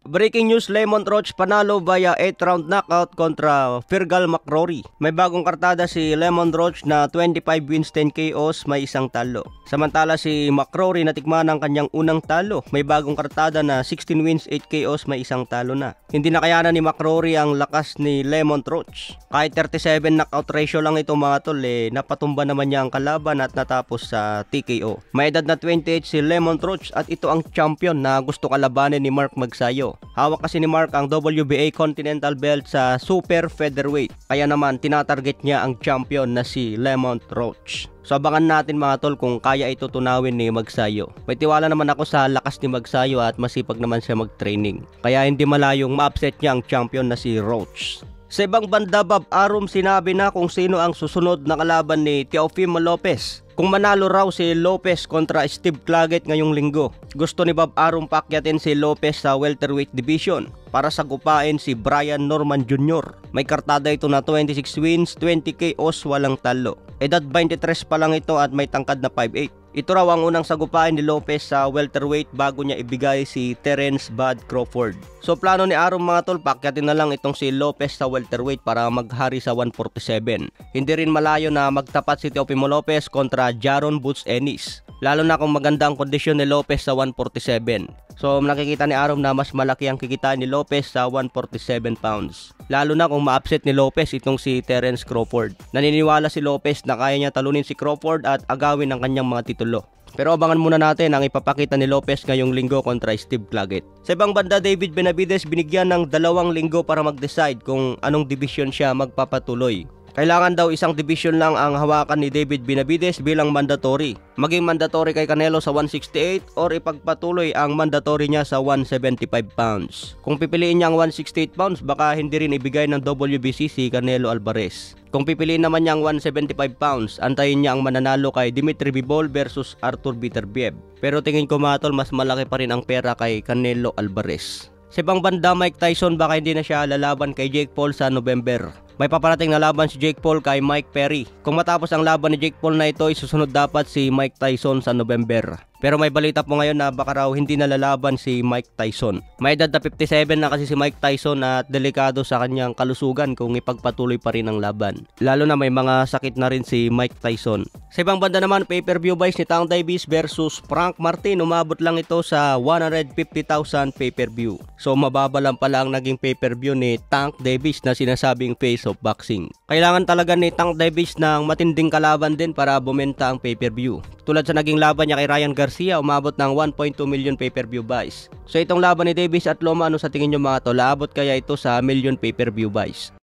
Breaking news, Lemon Roach panalo via 8th round knockout kontra Fergal McRory. May bagong kartada si Lemon Roach na 25 wins 10 KOs, may isang talo. Samantala si McRory natikman ang kanyang unang talo. May bagong kartada na 16 wins 8 KOs, may isang talo na. Hindi nakayanan ni McRory ang lakas ni Lemon Roach. Kahit 37 knockout ratio lang ito mga tol, napatumba naman niya ang kalaban at natapos sa TKO. May edad na 28 si Lemon Roach at ito ang champion na gusto kalabanin ni Mark Magsayo. Hawak kasi ni Mark ang WBA Continental Belt sa Super Featherweight. Kaya naman tinatarget niya ang champion na si Lemon Roach. So abangan natin mga tol kung kaya ito tunawin ni Magsayo. May tiwala naman ako sa lakas ni Magsayo at masipag naman siya mag-training. Kaya hindi malayong ma-upset niya ang champion na si Roach. Sa ibang banda, Bob Arum sinabi na kung sino ang susunod na kalaban ni Teofimo Lopez. Kung manalo raw si Lopez kontra Steve Claggett ngayong linggo, gusto ni Bob Arum pakyatin si Lopez sa welterweight division para sagupain si Brian Norman Jr. May kartada ito na 26 wins, 20 KOs, walang talo. Edad 23 pa lang ito at may tangkad na 5'8". Ito raw ang unang sagupain ni Lopez sa welterweight bago niya ibigay si Terence Bud Crawford. So plano ni Arum mga tol, pakyatin na lang itong si Lopez sa welterweight para maghari sa 147. Hindi rin malayo na magtapat si Teofimo Lopez kontra Jaron Boots Ennis. Lalo na kung maganda ang kondisyon ni Lopez sa 147. So nakikita ni Arum na mas malaki ang kikitain ni Lopez sa 147 pounds. Lalo na kung ma-upset ni Lopez itong si Terence Crawford. Naniniwala si Lopez na kaya niya talunin si Crawford at agawin ang kanyang mga titulo. Pero abangan muna natin ang ipapakita ni Lopez ngayong linggo kontra Steve Claggett. Sa ibang banda, David Benavidez binigyan ng 2 linggo para mag-decide kung anong division siya magpapatuloy. Kailangan daw isang division lang ang hawakan ni David Benavidez bilang mandatory. Maging mandatory kay Canelo sa 168 or ipagpatuloy ang mandatory niya sa 175 pounds. Kung pipiliin niya ang 168 pounds, baka hindi rin ibigay ng WBC si Canelo Alvarez. Kung pipiliin naman niya ang 175 pounds, antayin niya ang mananalo kay Dimitri Bivol versus Artur Beterbiev. Pero tingin ko mga tol, mas malaki pa rin ang pera kay Canelo Alvarez. Sa ibang banda, Mike Tyson baka hindi na siya lalaban kay Jake Paul sa November. May paparating na laban si Jake Paul kay Mike Perry. Kung matapos ang laban ni Jake Paul na ito, isusunod dapat si Mike Tyson sa November. Pero may balita po ngayon na baka raw hindi na lalaban si Mike Tyson. May edad na 57 na kasi si Mike Tyson at delikado sa kanyang kalusugan kung ipagpatuloy pa rin ang laban. Lalo na may mga sakit na rin si Mike Tyson. Sa ibang banda naman, pay-per-view buys ni Tank Davis versus Frank Martin. Umabot lang ito sa 150,000 pay-per-view. So mababa lang pala ang naging pay-per-view ni Tank Davis na sinasabing face of boxing. Kailangan talaga ni Tank Davis ng matinding kalaban din para bumenta ang pay-per-view. Tulad sa naging laban niya kay Ryan Garcia, umabot ng 1.2 million pay-per-view buys. So itong laban ni Davis at Loma, ano sa tingin nyo mga tol? Aabot kaya ito sa million pay-per-view buys?